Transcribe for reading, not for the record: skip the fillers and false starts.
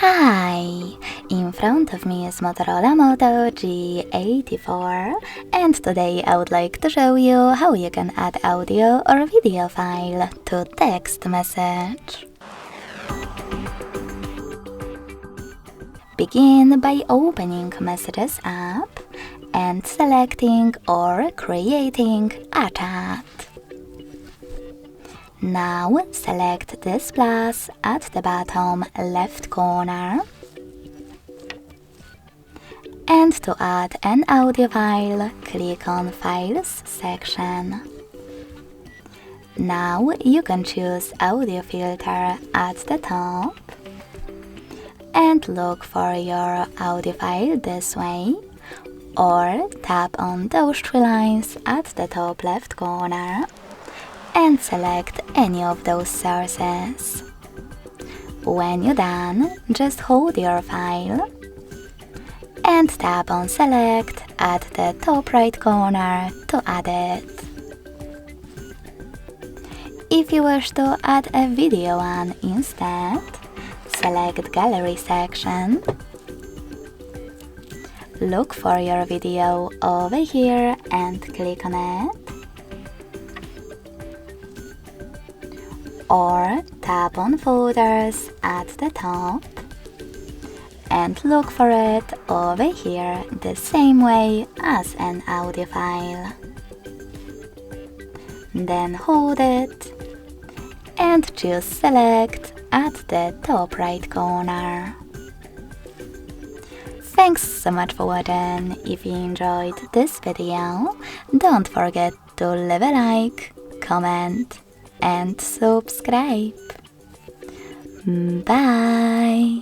Hi! In front of me is Motorola Moto G84, and today I would like to show you how you can add audio or video file to text message. Begin by opening Messages app and selecting or creating a chat. Now select this plus at the bottom left corner. And to add an audio file, click on Files section. Now you can choose Audio Filter at the top and look for your audio file this way, or tap on those three lines at the top left corner and select any of those sources. When you're done, just hold your file and tap on Select at the top right corner to add it. If you wish to add a video one instead, select Gallery section. Look for your video over here and click on it. Or tap on Folders at the top and look for it over here the same way as an audio file. Then hold it and choose Select at the top right corner. Thanks so much for watching. If you enjoyed this video, don't forget to leave a like, comment and subscribe. Bye!